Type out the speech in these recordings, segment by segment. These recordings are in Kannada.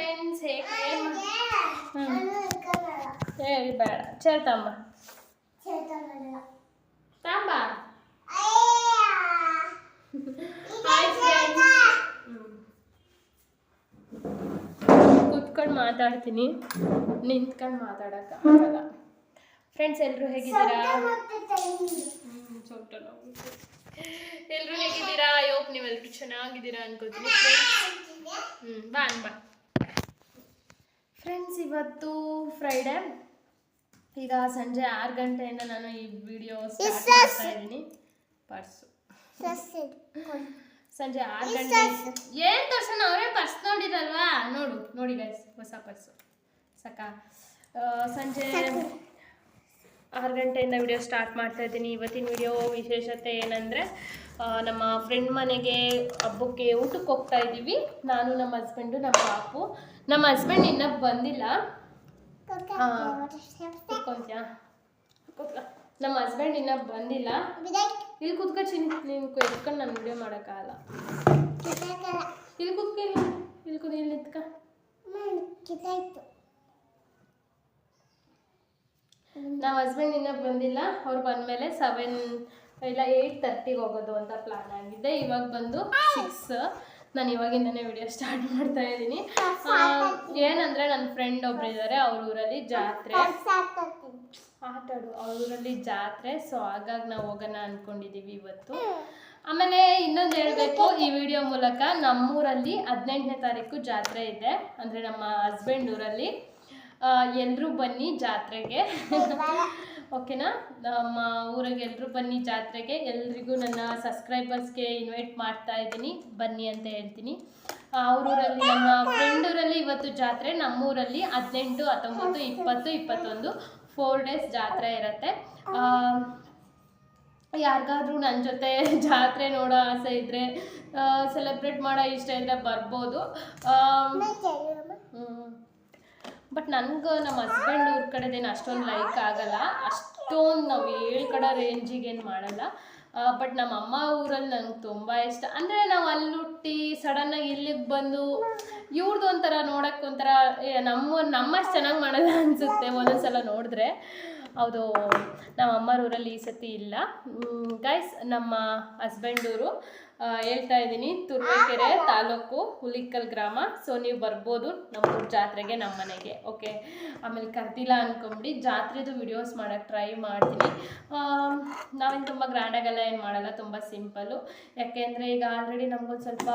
ಫ್ರೆಂಡ್ಸ್, ಹೇಳಿ ಬೇಡ ಚೇತಮ್ಮ ತಾಂಬ. ಕುತ್ಕೊಂಡು ಮಾತಾಡ್ತೀನಿ, ನಿಂತ್ಕೊಂಡು ಮಾತಾಡೋಕ್ಕಾಗಲ್ಲ. ಫ್ರೆಂಡ್ಸ್ ಎಲ್ಲರೂ ಹೇಗಿದ್ದೀರಾ? ಎಲ್ಲರೂ ಹೇಗಿದ್ದೀರಾ? ಯೋಪ್ ನೀವೆಲ್ಲರೂ ಚೆನ್ನಾಗಿದ್ದೀರಾ ಅನ್ಕೋತೀನಿ ಫ್ರೆಂಡ್ಸ್. ಬಾ ಫ್ರೆಂಡ್ಸ್, ಇವತ್ತು ಫ್ರೈಡೇ. ಈಗ ಸಂಜೆ 6 ಗಂಟೆಯಿಂದ ನಾನು ಈ ವಿಡಿಯೋ ಸ್ಟಾರ್ಟ್ ಮಾಡ್ತಾ ಇದ್ದೀನಿ. ಪರ್ಸು ಸಂಜೆ 6 ಗಂಟೆ ಏನು ತೋರ್ಸೋಣ? ಅವರೇ ಪರ್ಸ್ ನೋಡಿರಲ್ವಾ? ನೋಡಿ ಗೈಸ್, ಹೊಸ ಪರ್ಸು ಸಾಕಾ. ಸಂಜೆ 6 ಗಂಟೆಯಿಂದ ವಿಡಿಯೋ ಸ್ಟಾರ್ಟ್ ಮಾಡ್ತಾ ಇದ್ದೀನಿ. ಇವತ್ತಿನ ವಿಡಿಯೋ ವಿಶೇಷತೆ ಏನಂದರೆ, ನಮ್ಮ ಫ್ರೆಂಡ್ ಮನೆಗೆ ಹಬ್ಬಕ್ಕೆ ಊಟಕ್ಕೆ ಹೋಗ್ತಾ ಇದ್ದೀವಿ. ನಾನು, ನಮ್ಮ ಹಸ್ಬೆಂಡು, ನಮ್ಮ ಪಾಪು. ನಮ್ಮ ಹಸ್ಬೆಂಡ್ ಇನ್ನೂ ಬಂದಿಲ್ಲ. ನಮ್ಮ ಹಸ್ಬೆಂಡ್ ಇನ್ನೂ ಬಂದಿಲ್ಲ. ಇಲ್ಲಿ ಕುತ್ಕೊ ಚಿನ್ನ, ನೀನು ಎತ್ಕೊಂಡು ನಾನು ವಿಡಿಯೋ ಮಾಡೋಕ್ಕಾಗಲ್ಲ. ಇಲ್ಲಿ ಕುತ್ಕ, ಇಲ್ಲಿ ನಿಂತ್ಕ. ನಮ್ಮ ಹಸ್ಬೆಂಡ್ ಇನ್ನೂ ಬಂದಿಲ್ಲ. ಅವ್ರು ಬಂದಮೇಲೆ 8:30 ಹೋಗೋದು ಅಂತ ಪ್ಲಾನ್ ಆಗಿದೆ. ಇವಾಗ ಬಂದು 6. ನಾನು ಇವಾಗಿಂದನೇ ವಿಡಿಯೋ ಸ್ಟಾರ್ಟ್ ಮಾಡ್ತಾ ಇದ್ದೀನಿ. ಏನಂದರೆ, ನನ್ನ ಫ್ರೆಂಡ್ ಒಬ್ರು ಇದ್ದಾರೆ, ಅವ್ರ ಊರಲ್ಲಿ ಜಾತ್ರೆ. ಅವ್ರ ಊರಲ್ಲಿ ಜಾತ್ರೆ, ಸೊ ಹಾಗಾಗಿ ನಾವು ಹೋಗೋಣ ಅಂದ್ಕೊಂಡಿದ್ದೀವಿ ಇವತ್ತು. ಆಮೇಲೆ ಇನ್ನೊಂದು ಹೇಳಬೇಕು ಈ ವಿಡಿಯೋ ಮೂಲಕ, ನಮ್ಮೂರಲ್ಲಿ 18ನೇ ತಾರೀಕು ಜಾತ್ರೆ ಇದೆ, ಅಂದರೆ ನಮ್ಮ ಹಸ್ಬೆಂಡ್ ಊರಲ್ಲಿ. ಎಲ್ಲರೂ ಬನ್ನಿ ಜಾತ್ರೆಗೆ, ಓಕೆನಾ? ನಮ್ಮ ಊರಿಗೆ ಎಲ್ಲರೂ ಬನ್ನಿ ಜಾತ್ರೆಗೆ. ಎಲ್ರಿಗೂ ನನ್ನ ಸಬ್ಸ್ಕ್ರೈಬರ್ಸ್ಗೆ ಇನ್ವೈಟ್ ಮಾಡ್ತಾ ಇದ್ದೀನಿ, ಬನ್ನಿ ಅಂತ ಹೇಳ್ತೀನಿ. ಅವ್ರೂರಲ್ಲಿ, ನಮ್ಮ ಫ್ರೆಂಡ್ ಊರಲ್ಲಿ ಇವತ್ತು ಜಾತ್ರೆ, ನಮ್ಮೂರಲ್ಲಿ 18, 19, 20, 21 4 ಡೇಸ್ ಜಾತ್ರೆ ಇರುತ್ತೆ. ಯಾರಿಗಾದ್ರೂ ನನ್ನ ಜೊತೆ ಜಾತ್ರೆ ನೋಡೋ ಆಸೆ ಇದ್ದರೆ, ಸೆಲೆಬ್ರೇಟ್ ಮಾಡೋ ಇಷ್ಟ ಇದ್ದರೆ ಬರ್ಬೋದು. ಬಟ್ ನನಗೆ ನಮ್ಮ ಹಸ್ಬೆಂಡ್ ಊರ ಕಡೆದೇನು ಅಷ್ಟೊಂದು ಲೈಕ್ ಆಗಲ್ಲ, ಅಷ್ಟೊಂದು ನಾವು ಹೇಳ್ಕೊಡೋ ರೇಂಜಿಗೇನು ಮಾಡಲ್ಲ. ಬಟ್ ನಮ್ಮ ಅಮ್ಮ ಊರಲ್ಲಿ ನನಗೆ ತುಂಬ ಇಷ್ಟ. ಅಂದರೆ ನಾವು ಅಲ್ಲಿ ಹುಟ್ಟಿ ಸಡನ್ನಾಗಿ ಇಲ್ಲಿಗೆ ಬಂದು ಇವ್ರದ್ದು ಒಂಥರ ನೋಡೋಕ್ಕೆ ಒಂಥರ ನಮ್ಮಷ್ಟು ಚೆನ್ನಾಗಿ ಮಾಡೋದು ಅನಿಸುತ್ತೆ ಒಂದೊಂದ್ಸಲ ನೋಡಿದ್ರೆ. ಹೌದು, ನಮ್ಮ ಅಮ್ಮರ ಊರಲ್ಲಿ ಈ ಸತಿ ಇಲ್ಲ ಗೈಸ್. ನಮ್ಮ ಹಸ್ಬೆಂಡ್ ಊರು ಹೇಳ್ತಾ ಇದ್ದೀನಿ, ತುರುವೇಕೆರೆ ತಾಲೂಕು, ಹುಲಿಕಲ್ ಗ್ರಾಮ. ಸೊ ನೀವು ಬರ್ಬೋದು ನಮ್ಮೂರ ಜಾತ್ರೆಗೆ, ನಮ್ಮ ಮನೆಗೆ, ಓಕೆ? ಆಮೇಲೆ ಕರ್ದಿಲ್ಲ ಅಂದ್ಕೊಂಬಿಡಿ. ಜಾತ್ರೆದು ವಿಡಿಯೋಸ್ ಮಾಡೋಕ್ಕೆ ಟ್ರೈ ಮಾಡ್ತೀನಿ. ನಾವೇನು ತುಂಬ ಗ್ರ್ಯಾಂಡಾಗೆಲ್ಲ ಏನು ಮಾಡಲ್ಲ, ತುಂಬ ಸಿಂಪಲ್ಲು. ಯಾಕೆಂದರೆ ಈಗ ಆಲ್ರೆಡಿ ನಮಗೊಂದು ಸ್ವಲ್ಪ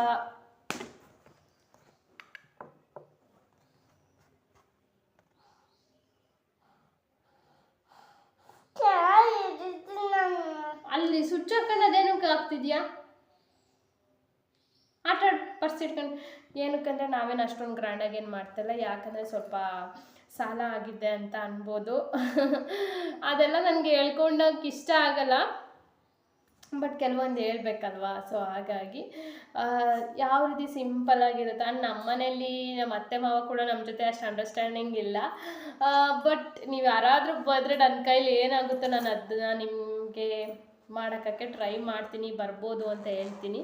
ಅಲ್ಲಿ ಸ್ವಿಚ್ ಹಾಕೋದೇನಕ್ಕೆ ಆಗ್ತಿದ್ಯಾ? ಆಟಾಡು, ಪರ್ಸ್ ಇಟ್ಕೊಂಡು. ಏನಕ್ಕಂದರೆ ನಾವೇನು ಅಷ್ಟೊಂದು ಗ್ರ್ಯಾಂಡಾಗಿ ಏನು ಮಾಡ್ತಾಯಿಲ್ಲ, ಯಾಕಂದರೆ ಸ್ವಲ್ಪ ಸಾಲ ಆಗಿದೆ ಅಂತ ಅನ್ಬೋದು. ಅದೆಲ್ಲ ನನಗೆ ಹೇಳ್ಕೊಂಡೋಕೆ ಇಷ್ಟ ಆಗಲ್ಲ, ಬಟ್ ಕೆಲವೊಂದು ಹೇಳ್ಬೇಕಲ್ವಾ. ಸೊ ಹಾಗಾಗಿ ಯಾವ ರೀತಿ ಸಿಂಪಲ್ಲಾಗಿರುತ್ತೆ. ಆ್ಯಂಡ್ ನಮ್ಮ ಮನೇಲಿ ನಮ್ಮ ಅತ್ತೆ ಮಾವ ಕೂಡ ನಮ್ಮ ಜೊತೆ ಅಷ್ಟು ಅಂಡರ್ಸ್ಟ್ಯಾಂಡಿಂಗ್ ಇಲ್ಲ. ಬಟ್ ನೀವು ಯಾರಾದರೂ ಬಂದರೆ ನನ್ನ ಕೈಲಿ ಏನಾಗುತ್ತೋ ನಾನು ಅದನ್ನ ನಿಮಗೆ ಮಾಡೋಕ್ಕೆ ಟ್ರೈ ಮಾಡ್ತೀನಿ, ಬರ್ಬೋದು ಅಂತ ಹೇಳ್ತೀನಿ.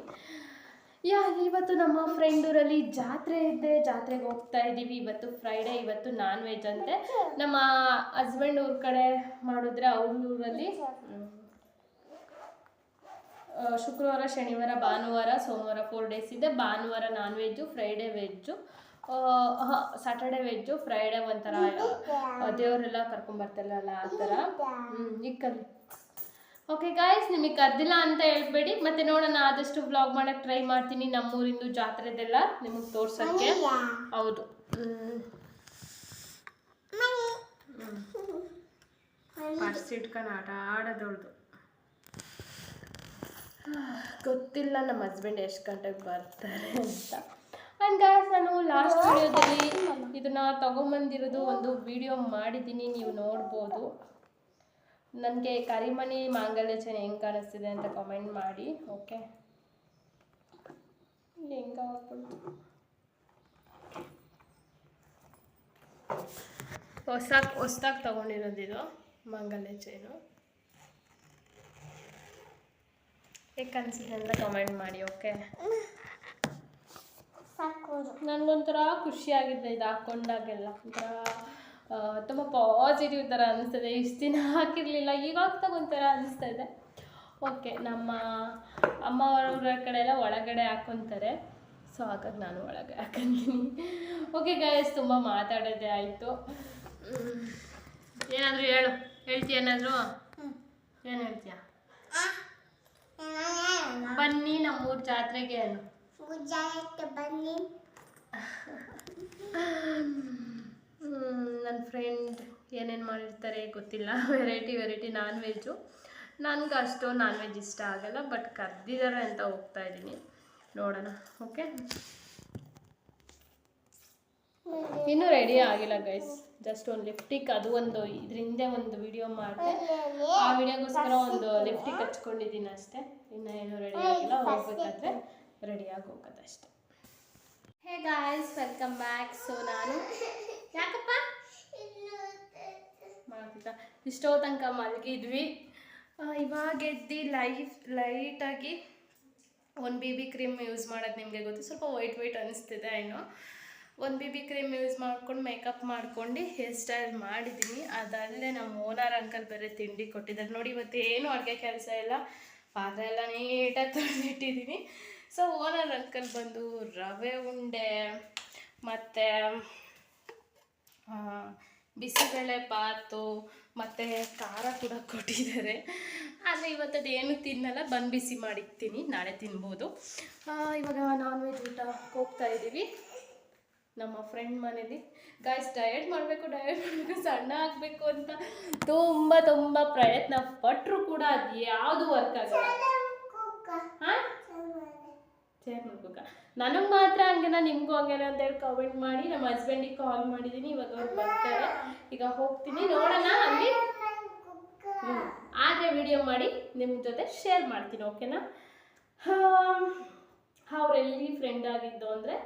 ಇವತ್ತು ನಮ್ಮ ಫ್ರೆಂಡ್ ಊರಲ್ಲಿ ಜಾತ್ರೆ ಇದೆ, ಜಾತ್ರೆಗೆ ಹೋಗ್ತಾ ಇದ್ದೀವಿ. ಇವತ್ತು ಫ್ರೈಡೇ, ಇವತ್ತು ನಾನ್ ವೆಜ್ ಅಂತೆ. ನಮ್ಮ ಹಸ್ಬೆಂಡ್ ಊರ ಕಡೆ ಮಾಡಿದ್ರೆ ಅವ್ರ ಊರಲ್ಲಿ ಶುಕ್ರವಾರ, ಶನಿವಾರ, ಭಾನುವಾರ, ಸೋಮವಾರ 4 ಡೇಸ್ ಇದೆ. ಭಾನುವಾರ non veg, Friday veg, Saturday veg, Friday ಒಂಥರ ದೇವರೆಲ್ಲ ಕರ್ಕೊಂಬರ್ತಾರಲ್ಲ ಆ ಥರ. ಇಕ್ಕಲ್ಲಿ ಓಕೆ ಗಾಯ್ಸ್, ನಿಮಗೆ ಕರ್ದಿಲ್ಲ ಅಂತ ಹೇಳ್ಬೇಡಿ. ಮತ್ತೆ ನೋಡೋಣ, ಆದಷ್ಟು ವ್ಲಾಗ್ ಮಾಡೋಕ್ಕೆ ಟ್ರೈ ಮಾಡ್ತೀನಿ, ನಮ್ಮೂರಿಂದು ಜಾತ್ರೆದೆಲ್ಲ ನಿಮಗೆ ತೋರ್ಸೋಕ್ಕೆ. ಹೌದು, ಪರ್ಸ್ ಇಟ್ಕೊಂಡು ಆಟ ಆಡೋದೊಳ್ದು. ಗೊತ್ತಿಲ್ಲ ನಮ್ಮ ಹಸ್ಬೆಂಡ್ ಎಷ್ಟು ಗಂಟೆಗೆ ಬರ್ತಾರೆ ಅಂತ. ಆ್ಯಂಡ್ ಗಾಯ್ಸ್, ನಾನು ಲಾಸ್ಟ್ ವಿಡಿಯೋದಲ್ಲಿ ಇದನ್ನು ತೊಗೊಂಬಂದಿರೋದು ಒಂದು ವಿಡಿಯೋ ಮಾಡಿದ್ದೀನಿ, ನೀವು ನೋಡ್ಬೋದು. ನನಗೆ ಕರಿಮಣಿ ಮಾಂಗಲ್ಯ ಚೈನ್ ಹೆಂಗೆ ಕಾಣಿಸ್ತಿದೆ ಅಂತ ಕಮೆಂಟ್ ಮಾಡಿ, ಓಕೆ? ಹೆಂಗೆ ಹಾಕ್ಬಿಡ್ತು, ಹೊಸ್ದಾಗಿ ತೊಗೊಂಡಿರೋದಿದು ಮಾಂಗಲ್ಯ ಚೈನು. ಹೇಗೆ ಕಾಣಿಸಿದೆ ಅಂತ ಕಮೆಂಟ್ ಮಾಡಿ, ಓಕೆ? ನನಗೊಂಥರ ಖುಷಿಯಾಗಿದೆ ಇದು ಹಾಕ್ಕೊಂಡಾಗೆಲ್ಲ ಒಂಥರ ತುಂಬ ಪಾಸಿಟಿವ್ ಥರ ಅನಿಸ್ತದೆ. ಇಷ್ಟು ದಿನ ಹಾಕಿರಲಿಲ್ಲ, ಇವಾಗ ಒಂಥರ ಅನಿಸ್ತಾ ಇದೆ. ಓಕೆ, ನಮ್ಮ ಅಮ್ಮ ಅವರ ಕಡೆ ಎಲ್ಲ ಒಳಗಡೆ ಹಾಕ್ಕೊತಾರೆ, ಸೊ ಹಾಗಾಗಿ ನಾನು ಒಳಗೆ ಹಾಕೊಂತೀನಿ. ಓಕೆ ಗೈಸ್, ತುಂಬ ಮಾತಾಡೋದೇ ಆಯಿತು. ಏನಾದರೂ ಹೇಳ್ತೀಯ ಏನಾದರೂ? ಏನು ಹೇಳ್ತೀಯ? ಬನ್ನಿ ನಮ್ಮೂರ ಜಾತ್ರೆಗೆ ಅನ್ನು ಬನ್ನಿ. ನನ್ನ ಫ್ರೆಂಡ್ ಏನೇನು ಮಾಡಿರ್ತಾರೆ ಗೊತ್ತಿಲ್ಲ, ವೆರೈಟಿ ನಾನ್ ವೆಜ್ಜು. ನನಗೆ ಅಷ್ಟು ನಾನ್ ವೆಜ್ ಇಷ್ಟ ಆಗಲ್ಲ, ಬಟ್ ಕರೆದಿದ್ದಾರೆ ಅಂತ ಹೋಗ್ತಾ ಇದ್ದೀನಿ, ನೋಡೋಣ. ಓಕೆ, ಇನ್ನೂ ರೆಡಿ ಆಗಿಲ್ಲ ಗೈಸ್, ಜಸ್ಟ್ ಒಂದು ಲಿಫ್ಟಿಕ್, ಅದು ಒಂದು ಇದ್ರ ಹಿಂದೆ ಒಂದು ವಿಡಿಯೋ ಮಾಡಿದೆ, ಆ ವಿಡಿಯೋಗೋಸ್ಕರ ಒಂದು ಲಿಫ್ಟಿಕ್ ಹಚ್ಕೊಂಡಿದ್ದೀನಿ ಅಷ್ಟೇ. ಇನ್ನು ಏನೂ ರೆಡಿ ಆಗಿಲ್ಲ, ಹೋಗ್ಬೇಕಾದ್ರೆ ರೆಡಿಯಾಗಿ ಹೋಗೋದಷ್ಟೇ. Hey guys, welcome back. So ನಾನು ಯಾಕಪ್ಪ ಮಾಡ್ತಿದ್ದ ಇಷ್ಟೋ ತನಕ ಮಲಗಿದ್ವಿ, ಇವಾಗ ಎದ್ದು ಲೈಟಾಗಿ ಒಂದು BB ಕ್ರೀಮ್ ಯೂಸ್ ಮಾಡೋದು ನಿಮಗೆ ಗೊತ್ತು, ಸ್ವಲ್ಪ ವೈಟ್ ಅನ್ನಿಸ್ತಿದೆ. ಇನ್ನು ಒಂದು BB ಕ್ರೀಮ್ ಯೂಸ್ ಮಾಡ್ಕೊಂಡು ಮೇಕಪ್ ಮಾಡ್ಕೊಂಡು ಹೇರ್ ಸ್ಟೈಲ್ ಮಾಡಿದ್ದೀನಿ. ಅದಲ್ಲದೆ ನಮ್ಮ ಓನರ್ ಅಂಕಲ್ ಬೇರೆ ತಿಂಡಿ ಕೊಟ್ಟಿದ್ದಾರೆ ನೋಡಿ. ಇವತ್ತು ಏನು ಅಡುಗೆ ಕೆಲಸ ಇಲ್ಲ, ಪಾತ್ರೆ ಎಲ್ಲ ನೀಟಾಗಿ ತೊಳೆದಿಟ್ಟಿದ್ದೀನಿ. ಸೊ ಓನರ್ ಅಂಕಲ್ ಬಂದು ರವೆ ಉಂಡೆ ಮತ್ತು ಬಿಸಿಬೇಳೆ ಬಾತು ಮತ್ತು ಖಾರ ಕೂಡ ಕೊಟ್ಟಿದ್ದಾರೆ. ಆದರೆ ಇವತ್ತದು ಏನು ತಿನ್ನಲ್ಲ, ಬಂದು ಬಿಸಿ ಮಾಡಿಕ್ತೀನಿ, ನಾಳೆ ತಿನ್ಬೋದು. ಇವಾಗ ನಾನ್ ವೆಜ್ ಊಟ ಹೋಗ್ತಾ ಇದ್ದೀವಿ ನಮ್ಮ ಫ್ರೆಂಡ್ ಮನೇಲಿ. ಗಾಯ್ಸ್, ಡಯಟ್ ಮಾಡಬೇಕು, ಸಣ್ಣ ಆಗಬೇಕು ಅಂತ ತುಂಬ ಪ್ರಯತ್ನ ಪಟ್ಟರು ಕೂಡ ಅದು ಯಾವುದು ವರ್ಕ್ ಆಗಲ್ಲ. ಹಾಂ, ಶೇರ್ ಮಾಡ್ಬೇಕಾ? ನನಗೆ ಮಾತ್ರ ಹಂಗೆನಾ ನಿಮಗೂ ಹಂಗೇನ ಅಂತೇಳಿ ಕಮೆಂಟ್ ಮಾಡಿ. ನಮ್ಮ ಹಸ್ಬೆಂಡಿಗೆ ಕಾಲ್ ಮಾಡಿದ್ದೀನಿ, ಇವಾಗ ಅವ್ರು ಬರ್ತಾರೆ, ಈಗ ಹೋಗ್ತೀನಿ, ನೋಡೋಣ ಅಲ್ಲಿ. ಆದರೆ ವಿಡಿಯೋ ಮಾಡಿ ನಿಮ್ಮ ಜೊತೆ ಶೇರ್ ಮಾಡ್ತೀನಿ, ಓಕೆನಾ? ಅವರೆಲ್ಲಿ ಫ್ರೆಂಡ್ ಆಗಿದ್ದು ಅಂದರೆ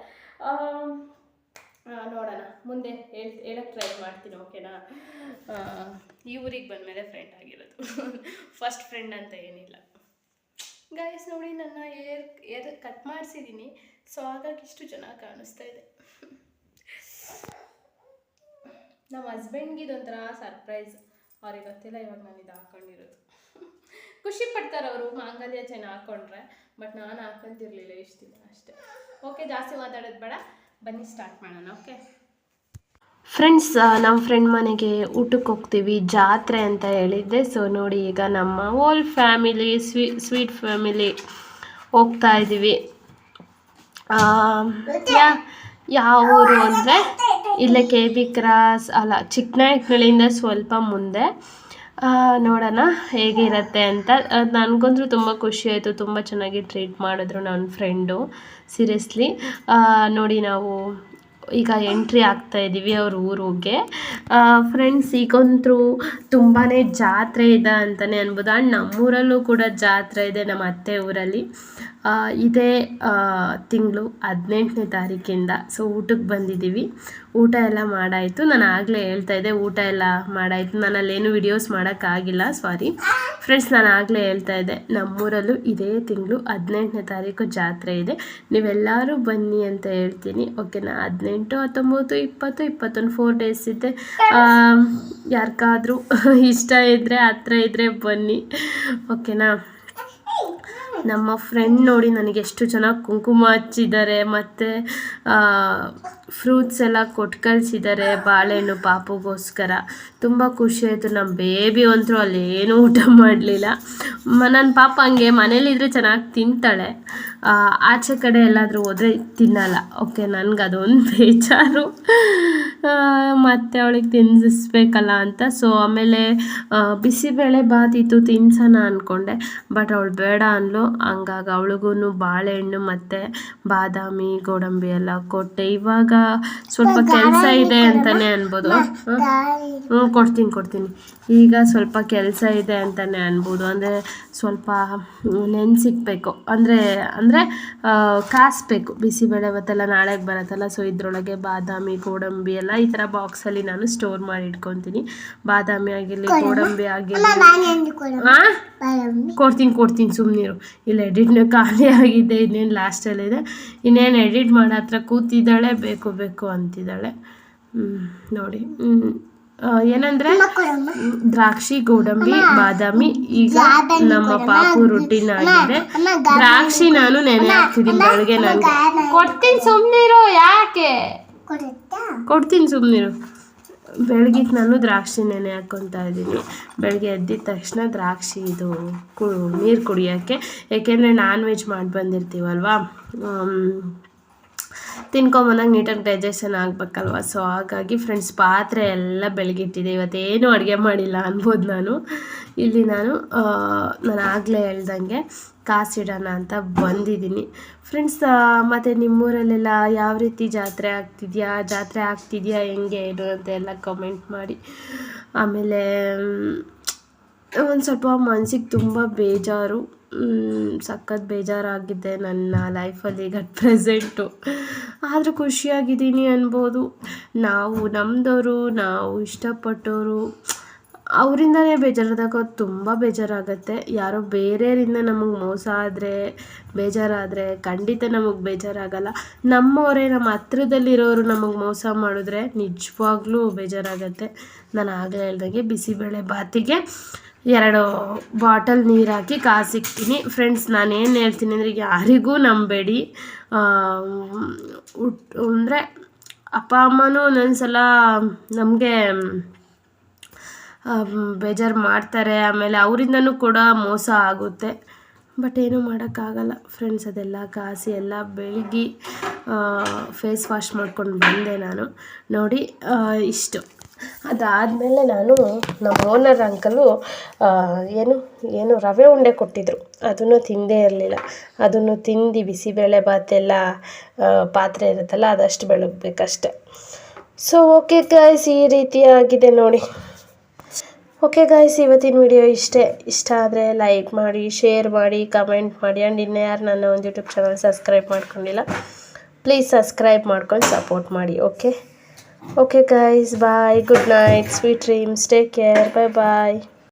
ನೋಡೋಣ, ಮುಂದೆ ಹೇಳಕ್ಕೆ ಟ್ರೈ ಮಾಡ್ತೀನಿ, ಓಕೆನಾ? ಈ ಊರಿಗೆ ಬಂದಮೇಲೆ ಫ್ರೆಂಡ್ ಆಗಿರೋದು, ಫಸ್ಟ್ ಫ್ರೆಂಡ್ ಅಂತ ಏನಿಲ್ಲ. ಗೈಸ್ ನೋಡಿ, ನನ್ನ ಏರ್ ಕಟ್ ಮಾಡಿಸಿದ್ದೀನಿ, ಸೊ ಹಾಗಾಗಿ ಇಷ್ಟು ಚೆನ್ನಾಗಿ ಕಾಣಿಸ್ತಾ ಇದೆ. ನಮ್ಮ ಹಸ್ಬೆಂಡ್ಗೆ ಇದೊಂಥರ ಸರ್ಪ್ರೈಸ್, ಅವ್ರಿಗೆ ಗೊತ್ತಿಲ್ಲ ಇವಾಗ ನಾನು ಇದು ಹಾಕ್ಕೊಂಡಿರೋದು. ಖುಷಿ ಪಡ್ತಾರೆ ಅವರು ಮಾಂಗಲ್ಯ ಚೆನ್ನ ಹಾಕ್ಕೊಂಡ್ರೆ, ಬಟ್ ನಾನು ಹಾಕ್ಕೊಂತಿರ್ಲಿಲ್ಲ ಇಷ್ಟು ದಿನ ಅಷ್ಟೇ. ಓಕೆ, ಜಾಸ್ತಿ ಮಾತಾಡೋದು ಬೇಡ, ಬನ್ನಿ ಸ್ಟಾರ್ಟ್ ಮಾಡೋಣ. ಓಕೆ ಫ್ರೆಂಡ್ಸ್, ನಮ್ಮ ಫ್ರೆಂಡ್ ಮನೆಗೆ ಊಟಕ್ಕೆ ಹೋಗ್ತೀವಿ, ಜಾತ್ರೆ ಅಂತ ಹೇಳಿದ್ದೆ. ಸೊ ನೋಡಿ, ಈಗ ನಮ್ಮ ಹೋಲ್ ಫ್ಯಾಮಿಲಿ, ಸ್ವೀಟ್ ಫ್ಯಾಮಿಲಿ ಹೋಗ್ತಾ ಇದ್ದೀವಿ. ಯಾವ ಊರು ಅಂದರೆ ಇಲ್ಲೇ KB ಕ್ರಾಸ್ ಅಲ್ಲ, ಚಿಕ್ಕನಾಯಕನಹಳ್ಳಿಯಿಂದ ಸ್ವಲ್ಪ ಮುಂದೆ. ನೋಡೋಣ ಹೇಗಿರುತ್ತೆ ಅಂತ. ನನಗಂತೂ ತುಂಬ ಖುಷಿ ಆಯಿತು, ತುಂಬ ಚೆನ್ನಾಗಿ ಟ್ರೀಟ್ ಮಾಡಿದ್ರು ನನ್ನ ಫ್ರೆಂಡು, ಸೀರಿಯಸ್ಲಿ. ನೋಡಿ, ನಾವು ಈಗ ಎಂಟ್ರಿ ಆಗ್ತಾ ಇದ್ದೀವಿ ಅವ್ರ ಊರಿಗೆ. ಫ್ರೆಂಡ್ಸ್, ಈಗಂತೂ ತುಂಬಾ ಜಾತ್ರೆ ಇದೆ ಅಂತಲೇ ಅನ್ಬೋದು. ಆ್ಯಂಡ್ ನಮ್ಮೂರಲ್ಲೂ ಕೂಡ ಜಾತ್ರೆ ಇದೆ, ನಮ್ಮ ಅತ್ತೆ ಊರಲ್ಲಿ. ಇದೇ ತಿಂಗಳು 18ನೇ ತಾರೀಕಿಂದ. ಸೊ ಊಟಕ್ಕೆ ಬಂದಿದ್ದೀವಿ, ಊಟ ಎಲ್ಲ ಮಾಡಾಯಿತು. ನಾನು ಆಗಲೇ ಹೇಳ್ತಾಯಿದ್ದೆ, ಊಟ ಎಲ್ಲ ಮಾಡಾಯಿತು. ನಾನು ಅಲ್ಲೇನು ವಿಡಿಯೋಸ್ ಮಾಡೋಕ್ಕಾಗಿಲ್ಲ, ಸಾರಿ ಫ್ರೆಂಡ್ಸ್. ನಾನು ಆಗಲೇ ಹೇಳ್ತಾಯಿದ್ದೆ, ನಮ್ಮೂರಲ್ಲೂ ಇದೇ ತಿಂಗಳು 18ನೇ ತಾರೀಕು ಜಾತ್ರೆ ಇದೆ, ನೀವೆಲ್ಲರೂ ಬನ್ನಿ ಅಂತ ಹೇಳ್ತೀನಿ, ಓಕೆನಾ? 18, 19, 20, 21 4 ಡೇಸ್ ಇದೆ. ಯಾರಿಗಾದ್ರೂ ಇಷ್ಟ ಇದ್ದರೆ, ಹತ್ರ ಇದ್ದರೆ ಬನ್ನಿ, ಓಕೆನಾ? ನಮ್ಮ ಫ್ರೆಂಡ್ ನೋಡಿ ನನಗೆ ಎಷ್ಟು ಚೆನ್ನಾಗಿ ಕುಂಕುಮ ಹಚ್ಚಿದ್ದಾರೆ, ಮತ್ತು ಫ್ರೂಟ್ಸ್ ಎಲ್ಲ ಕೊಟ್ಟು ಕಳಿಸಿದ್ದಾರೆ, ಬಾಳೆಹಣ್ಣು ಪಾಪುಗೋಸ್ಕರ. ತುಂಬ ಖುಷಿ ಆಯಿತು. ನಮ್ಮ ಬೇಬಿ ಅಂತೂ ಅಲ್ಲೇನೂ ಊಟ ಮಾಡಲಿಲ್ಲ. ನನ್ನ ಪಾಪ ಹಂಗೆ ಮನೇಲಿದ್ದರೆ ಚೆನ್ನಾಗಿ ತಿಂತಾಳೆ, ಆಚೆ ಕಡೆ ಎಲ್ಲಾದರೂ ಹೋದರೆ ತಿನ್ನಲ್ಲ. ಓಕೆ, ನನಗೆ ಅದೊಂದು ಬೇಜಾರು, ಮತ್ತು ಅವಳಿಗೆ ತಿನ್ನಿಸ್ಬೇಕಲ್ಲ ಅಂತ. ಸೊ ಆಮೇಲೆ ಬಿಸಿಬೇಳೆ ಬಾತಿತ್ತು, ತಿನ್ಸೋಣ ಅಂದ್ಕೊಂಡೆ, ಬಟ್ ಅವಳು ಬೇಡ ಅಂದ್ಲು. ಹಂಗಾಗಿ ಅವಳಿಗೂ ಬಾಳೆಹಣ್ಣು ಮತ್ತು ಬಾದಾಮಿ ಗೋಡಂಬಿ ಎಲ್ಲ ಕೊಟ್ಟೆ. ಇವಾಗ ಸ್ವಲ್ಪ ಕೆಲಸ ಇದೆ ಅಂತಲೇ ಅನ್ಬೋದು. ಕೊಡ್ತೀನಿ ಈಗ ಸ್ವಲ್ಪ ಕೆಲಸ ಇದೆ ಅಂತಲೇ ಅನ್ಬೋದು. ಅಂದರೆ ಸ್ವಲ್ಪ ನೆನೆಸಿಕ್ಬೇಕು, ಅಂದರೆ ಕಾಯಿಸ್ಬೇಕು. ಬಿಸಿಬೇಳೆಭಾತೆಲ್ಲ ನಾಳೆಗೆ ಬರುತ್ತಲ್ಲ, ಸೊ ಇದರೊಳಗೆ ಬಾದಾಮಿ ಗೋಡಂಬಿ ಎಲ್ಲ ಈ ಥರ ಬಾಕ್ಸಲ್ಲಿ ನಾನು ಸ್ಟೋರ್ ಮಾಡಿ ಇಟ್ಕೊತೀನಿ. ಬಾದಾಮಿ ಆಗಿರಲಿ, ಗೋಡಂಬಿ ಆಗಿರಲಿ. ಕೊಡ್ತೀನಿ ಸುಮ್ಮನಿರು. ಇಲ್ಲಿ ಎಡಿಟ್ನ ಖಾಲಿ ಆಗಿದೆ, ಇನ್ನೇನು ಲಾಸ್ಟಲ್ಲಿದೆ. ಇನ್ನೇನು ಎಡಿಟ್ ಮಾಡೋ ಹತ್ರ ಕೂತಿದ್ದಾಳೆ, ಬೇಕು ಅಂತಿದ್ದಾಳೆ. ನೋಡಿ ಏನಂದರೆ ದ್ರಾಕ್ಷಿ, ಗೋಡಂಬಿ, ಬಾದಾಮಿ. ಈಗ ನಮ್ಮ ಪಾಪು ರುಟೀನ್ ಆಗಿದೆ. ದ್ರಾಕ್ಷಿ ನಾನು ನೆನೆ ಹಾಕ್ತಿದ್ದೀನಿ ಬೆಳಗ್ಗೆ. ನನಗೆ ಕೊಡ್ತೀನಿ ಸುಮ್ಮನಿರು. ಯಾಕೆ ಕೊಡ್ತೀನಿ ಸುಮ್ಮನಿರು. ಬೆಳಗ್ಗೆ ನಾನು ದ್ರಾಕ್ಷಿ ನೆನೆ ಹಾಕ್ಕೊತಾ ಇದ್ದೀನಿ. ಬೆಳಗ್ಗೆ ಎದ್ದಿದ ತಕ್ಷಣ ದ್ರಾಕ್ಷಿ ಇದು ನೀರು ಕುಡಿಯೋಕ್ಕೆ. ಏಕೆಂದರೆ ನಾನ್ ವೆಜ್ ಮಾಡಿ ಬಂದಿರ್ತೀವಲ್ವ, ತಿನ್ಕೊಂಬಂದಾಗ ನೀಟಾಗಿ ಡೈಜೆಷನ್ ಆಗಬೇಕಲ್ವ. ಸೊ ಹಾಗಾಗಿ ಫ್ರೆಂಡ್ಸ್, ಪಾತ್ರೆ ಎಲ್ಲ ಬೆಳಗಿಟ್ಟಿದೆ. ಇವತ್ತೇನು ಅಡುಗೆ ಮಾಡಿಲ್ಲ ಅನ್ಬೋದು ನಾನು. ಇಲ್ಲಿ ನಾನು ಆಗಲೇ ಹೇಳ್ದಂಗೆ ಕಾಸಿಡೋಣ ಅಂತ ಬಂದಿದ್ದೀನಿ ಫ್ರೆಂಡ್ಸ್. ಮತ್ತು ನಿಮ್ಮೂರಲ್ಲೆಲ್ಲ ಯಾವ ರೀತಿ ಜಾತ್ರೆ ಆಗ್ತಿದೆಯಾ ಹೆಂಗೆ ಏನು ಅಂತ ಎಲ್ಲ ಕಮೆಂಟ್ ಮಾಡಿ. ಆಮೇಲೆ ಒಂದು ಸ್ವಲ್ಪ ಮನಸ್ಸಿಗೆ ತುಂಬ ಬೇಜಾರು, ಸಖತ್ ಬೇಜಾರಾಗಿದೆ ನನ್ನ ಲೈಫಲ್ಲಿ ಈಗ ಪ್ರೆಸೆಂಟು. ಆದರೂ ಖುಷಿಯಾಗಿದ್ದೀನಿ ಅನ್ಬೋದು. ನಾವು ನಮ್ಮದವರು, ನಾವು ಇಷ್ಟಪಟ್ಟವರು, ಅವರಿಂದನೇ ಬೇಜಾರಾದಾಗ ತುಂಬ ಬೇಜಾರಾಗತ್ತೆ. ಯಾರೋ ಬೇರೆಯವರಿಂದ ನಮಗೆ ಮೋಸ ಆದರೆ, ಬೇಜಾರಾದರೆ ಖಂಡಿತ ನಮಗೆ ಬೇಜಾರಾಗಲ್ಲ. ನಮ್ಮವರೇ, ನಮ್ಮ ಹತ್ರದಲ್ಲಿರೋರು ನಮಗೆ ಮೋಸ ಮಾಡಿದ್ರೆ ನಿಜವಾಗ್ಲೂ ಬೇಜಾರಾಗತ್ತೆ. ನಾನು ಆಗಲೇ ಹೇಳ್ದಂಗೆ ಬಿಸಿಬೇಳೆ ಬಾತಿಗೆ 2 ಬಾಟಲ್ ನೀರು ಹಾಕಿ ಕಾಸಿಕ್ತೀನಿ ಫ್ರೆಂಡ್ಸ್. ನಾನೇನು ಹೇಳ್ತೀನಿ ಅಂದರೆ, ಯಾರಿಗೂ ನಂಬೇಡಿ. ಅಂದರೆ ಅಪ್ಪ ಅಮ್ಮನೂ ಒಂದೊಂದ್ಸಲ ನಮಗೆ ಬೇಜಾರು ಮಾಡ್ತಾರೆ. ಆಮೇಲೆ ಅವರಿಂದನೂ ಕೂಡ ಮೋಸ ಆಗುತ್ತೆ. ಬಟ್ ಏನೂ ಮಾಡೋಕ್ಕಾಗಲ್ಲ ಫ್ರೆಂಡ್ಸ್. ಅದೆಲ್ಲ ಕಾಸಿ ಎಲ್ಲ ಬೆಳಗ್ಗೆ ಫೇಸ್ ವಾಶ್ ಮಾಡ್ಕೊಂಡು ಬಂದೆ ನಾನು. ನೋಡಿ ಇಷ್ಟು. ಅದಾದಮೇಲೆ ನಾನು ನಮ್ಮ ಓನರ್ ಅಂಕಲು ಏನು ರವೆ ಉಂಡೆ ಕೊಟ್ಟಿದ್ದರು, ಅದನ್ನು ತಿಂದೇ ಇರಲಿಲ್ಲ. ಅದನ್ನು ತಿಂದು ಬಿಸಿಬೇಳೆ ಬಾತೆಲ್ಲ ಪಾತ್ರೆ ಇರುತ್ತಲ್ಲ, ಅದಷ್ಟು ಬೆಳಗ್ಬೇಕಷ್ಟೆ. ಸೊ ಓಕೆ ಗಾಯ್ಸ್, ಈ ರೀತಿ ಆಗಿದೆ ನೋಡಿ. ಓಕೆ ಗಾಯ್ಸ್, ಇವತ್ತಿನ ವಿಡಿಯೋ ಇಷ್ಟ ಆದರೆ ಲೈಕ್ ಮಾಡಿ, ಶೇರ್ ಮಾಡಿ, ಕಮೆಂಟ್ ಮಾಡಿ. ಆ್ಯಂಡ್ ಇನ್ನೂ ಯಾರು ನನ್ನ ಒಂದು ಯೂಟ್ಯೂಬ್ ಚಾನಲ್ ಸಬ್ಸ್ಕ್ರೈಬ್ ಮಾಡ್ಕೊಂಡಿಲ್ಲ, ಪ್ಲೀಸ್ ಸಬ್ಸ್ಕ್ರೈಬ್ ಮಾಡ್ಕೊಂಡು ಸಪೋರ್ಟ್ ಮಾಡಿ. Okay guys, bye, good night, sweet dreams, take care, ಬಾಯ್.